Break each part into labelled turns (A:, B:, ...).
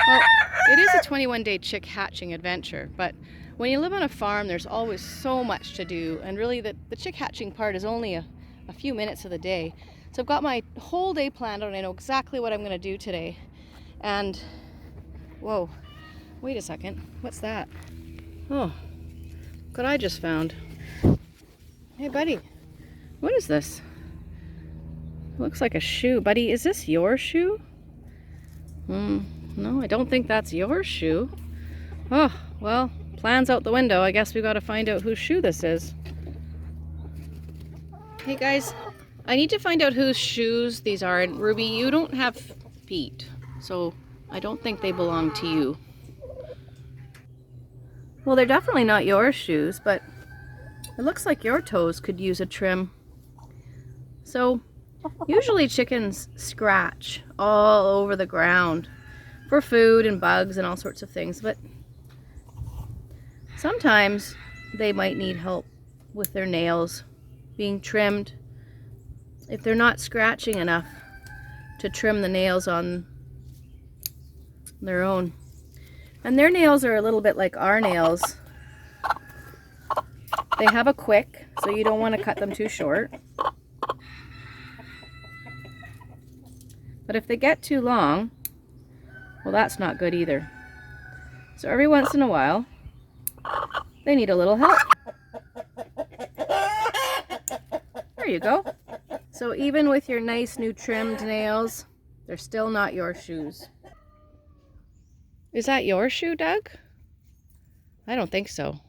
A: Well, it is a 21-day chick hatching adventure, but when you live on a farm, there's always so much to do, and really the chick hatching part is only a few minutes of the day. So I've got my whole day planned out and I know exactly what I'm going to do today. And, whoa, wait a second, what's that? Oh, look what I just found. Hey buddy, what is this? Looks like a shoe. Buddy, is this your shoe? No, I don't think that's your shoe. Oh, well, plans out the window. I guess we got to find out whose shoe this is. Hey guys, I need to find out whose shoes these are. And Ruby, you don't have feet, so I don't think they belong to you. Well, they're definitely not your shoes, but it looks like your toes could use a trim. So, usually chickens scratch all over the ground for food and bugs and all sorts of things, but sometimes they might need help with their nails being trimmed if they're not scratching enough to trim the nails on their own. And their nails are a little bit like our nails. They have a quick, so you don't want to cut them too short. But if they get too long, well, that's not good either. So every once in a while, they need a little help. There you go. So even with your nice new trimmed nails, they're still not your shoes. Is that your shoe, Doug? I don't think so.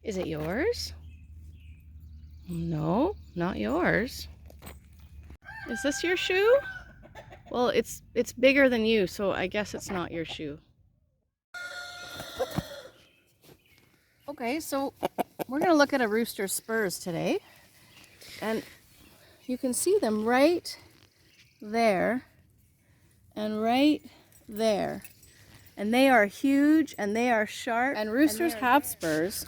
A: Is it yours? No, not yours. Is this your shoe? Well, it's bigger than you, so I guess it's not your shoe. Okay, so we're going to look at a Rooster Spurs today. And you can see them right there and right there. And they are huge and they are sharp. And roosters have spurs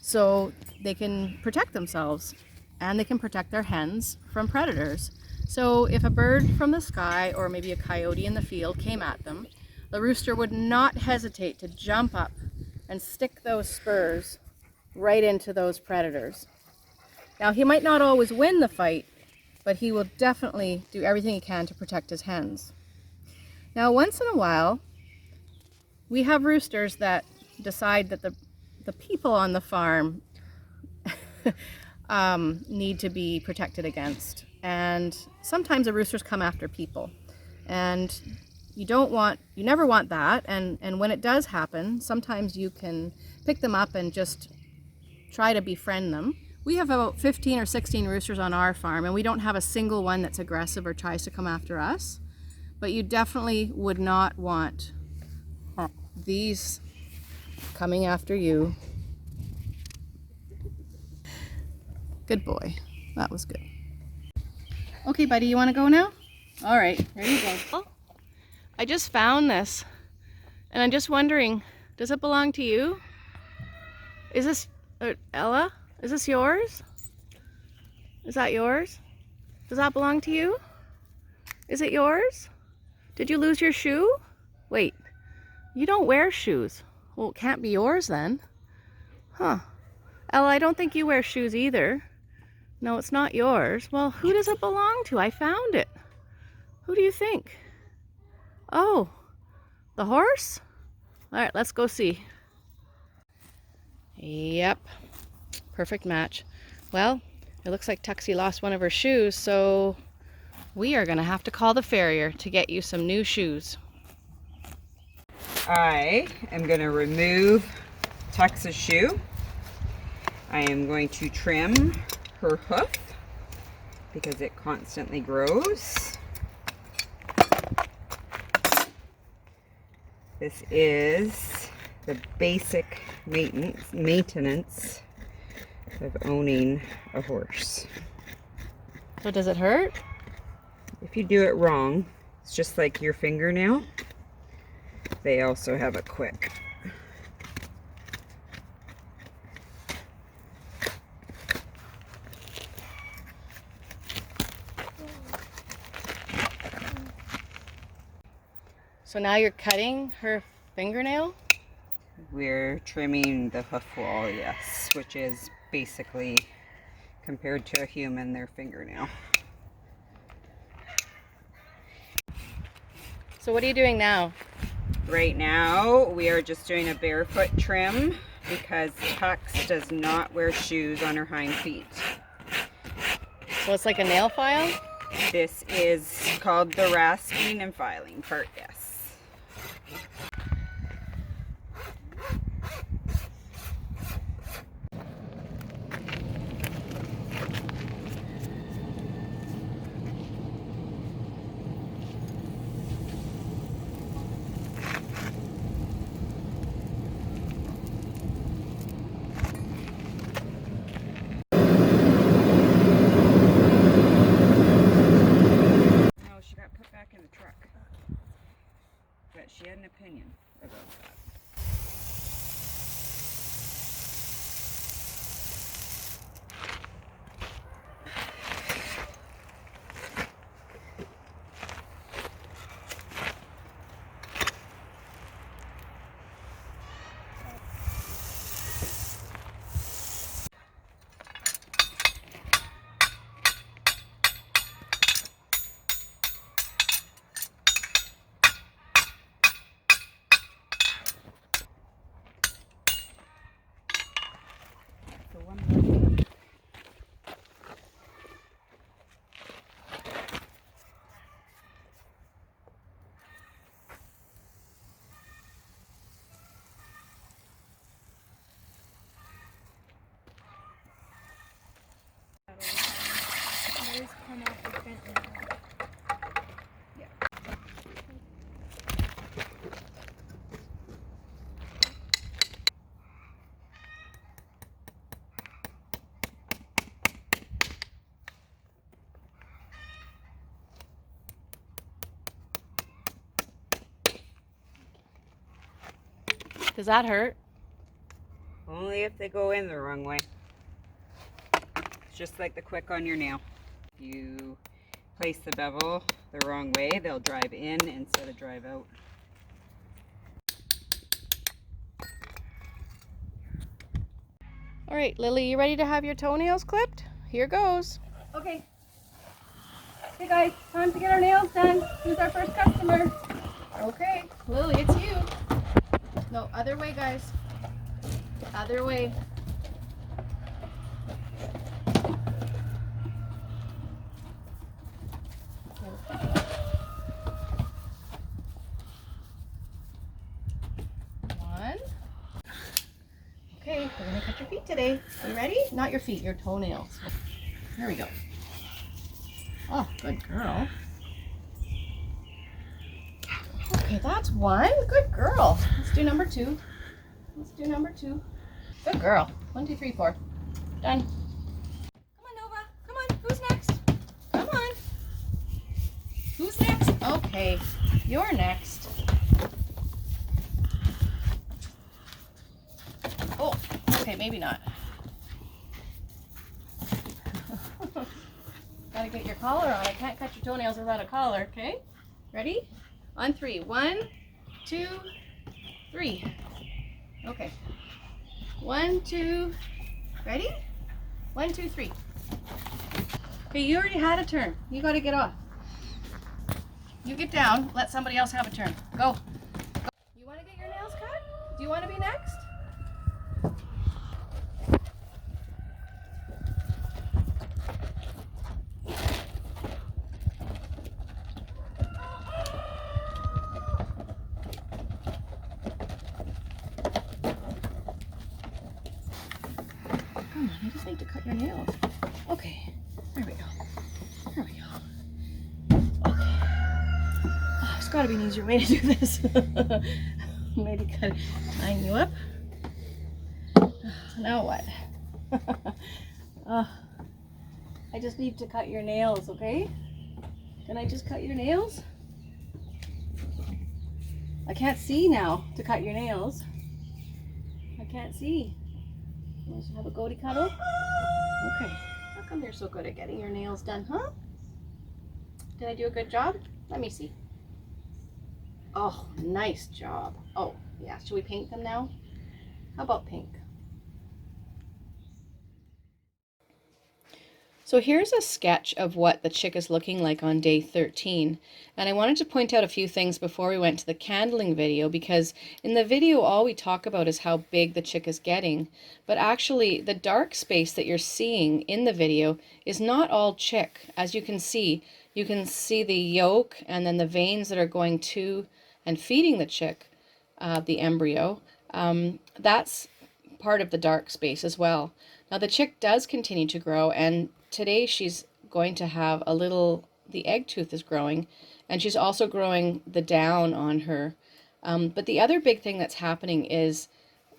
A: so they can protect themselves and they can protect their hens from predators. So if a bird from the sky or maybe a coyote in the field came at them, the rooster would not hesitate to jump up and stick those spurs right into those predators. Now, he might not always win the fight, but he will definitely do everything he can to protect his hens. Now, once in a while, we have roosters that decide that the people on the farm need to be protected against. And sometimes the roosters come after people. And you never want that. And when it does happen, sometimes you can pick them up and just try to befriend them. We have about 15 or 16 roosters on our farm, and we don't have a single one that's aggressive or tries to come after us. But you definitely would not want these coming after you. Good boy. That was good. Okay, buddy, you want to go now? All right, here you go. Oh, I just found this, and I'm just wondering, does it belong to you? Is this, Ella? Is this yours? Is that yours? Does that belong to you? Is it yours? Did you lose your shoe? Wait, you don't wear shoes. Well, it can't be yours then. Huh. Ella, I don't think you wear shoes either. No, it's not yours. Well, who does it belong to? I found it. Who do you think? Oh, the horse? All right, let's go see. Yep, perfect match. Well, it looks like Tuxie lost one of her shoes, so we are gonna have to call the farrier to get you some new shoes.
B: I am going to remove Tux's shoe. I am going to trim her hoof because it constantly grows. This is the basic maintenance of owning a horse.
A: So does it hurt?
B: If you do it wrong, it's just like your fingernail. They also have a quick.
A: So now you're cutting her fingernail?
B: We're trimming the hoof wall, yes, which is basically, compared to a human, their fingernail.
A: So what are you doing now?
B: Right now, we are just doing a barefoot trim because Tux does not wear shoes on her hind feet.
A: So it's like a nail file?
B: This is called the rasping and filing part, yes. No, she got put back in the truck. But she had an opinion about that. So one more.
A: Does that hurt?
B: Only if they go in the wrong way. It's just like the quick on your nail. If you place the bevel the wrong way, they'll drive in instead of drive out.
A: All right, Lily, you ready to have your toenails clipped? Here goes. Okay. Hey guys, time to get our nails done. Who's our first customer? Okay, Lily, it's you. No, other way, guys. Other way. One. Okay, we're gonna cut your feet today. You ready? Not your feet, your toenails. Here we go. Oh, good girl. Okay, that's one. Good girl. Let's do number two. Let's do number two. Good girl. 1, 2, 3, 4. Done. Come on, Nova. Come on. Who's next? Come on. Who's next? Okay, you're next. Oh, okay, maybe not. Gotta get your collar on. I can't cut your toenails without a collar, okay? Ready? On 3. 1, 2, 3. Okay. 1, 2. Ready? 1, 2, 3. Okay, you already had a turn. You gotta get off. You get down. Let somebody else have a turn. Go. You wanna get your nails cut? Do you wanna be next? Come on, you just need to cut your nails. Okay, there we go. There we go. Okay. Oh, there's got to be an easier way to do this. Maybe kind of line you up. Now what? I just need to cut your nails, okay? Can I just cut your nails? I can't see now to cut your nails. I can't see. You want to have a goatee cuddle? Okay. How come you're so good at getting your nails done, huh? Did I do a good job? Let me see. Oh, nice job. Oh, yeah. Should we paint them now? How about pink? So here's a sketch of what the chick is looking like on day 13. And I wanted to point out a few things before we went to the candling video, because in the video all we talk about is how big the chick is getting. But actually the dark space that you're seeing in the video is not all chick. As you can see the yolk and then the veins that are going to and feeding the chick, the embryo. That's part of the dark space as well. Now the chick does continue to grow, and today she's going to have the egg tooth is growing, and she's also growing the down on her. But the other big thing that's happening is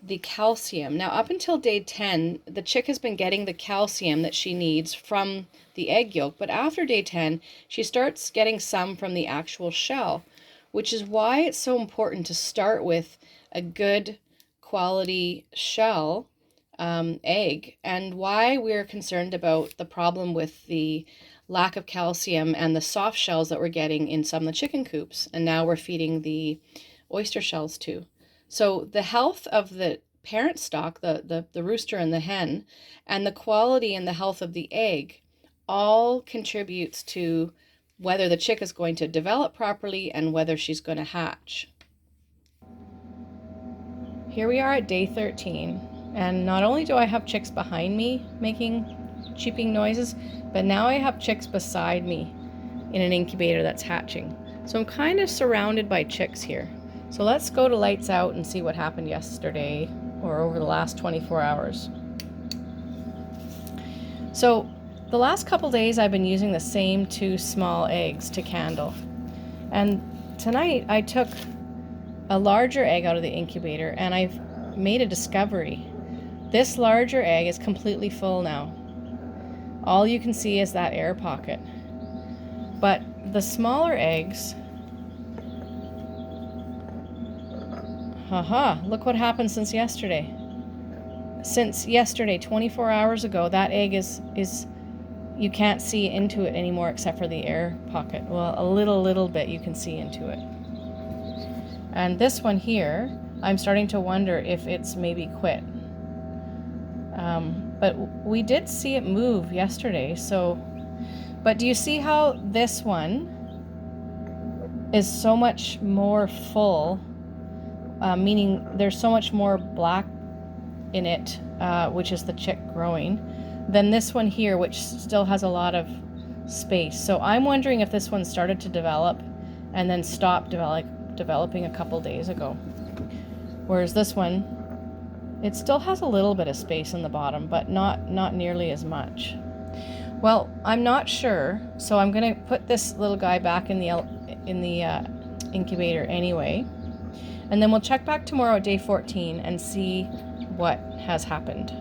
A: the calcium. Now up until day 10, the chick has been getting the calcium that she needs from the egg yolk, but after day 10, she starts getting some from the actual shell, which is why it's so important to start with a good quality shell egg, and why we're concerned about the problem with the lack of calcium and the soft shells that we're getting in some of the chicken coops, and now we're feeding the oyster shells too. So the health of the parent stock, the rooster and the hen, and the quality and the health of the egg all contributes to whether the chick is going to develop properly and whether she's going to hatch. Here we are at day 13, and not only do I have chicks behind me making cheeping noises, but now I have chicks beside me in an incubator that's hatching. So I'm kind of surrounded by chicks here. So let's go to lights out and see what happened yesterday or over the last 24 hours. So the last couple days I've been using the same 2 small eggs to candle. And tonight I took a larger egg out of the incubator, and I've made a discovery. This larger egg is completely full now. All you can see is that air pocket. But the smaller eggs, look what happened since yesterday. Since yesterday, 24 hours ago, that egg is you can't see into it anymore except for the air pocket. Well, a little bit you can see into it. And this one here, I'm starting to wonder if it's maybe quit. But we did see it move yesterday, but do you see how this one is so much more full, meaning there's so much more black in it, which is the chick growing, than this one here, which still has a lot of space. So I'm wondering if this one started to develop and then stopped developing a couple days ago. Whereas this one, it still has a little bit of space in the bottom, but not nearly as much. Well, I'm not sure, so I'm gonna put this little guy back in the incubator anyway, and then we'll check back tomorrow at day 14 and see what has happened.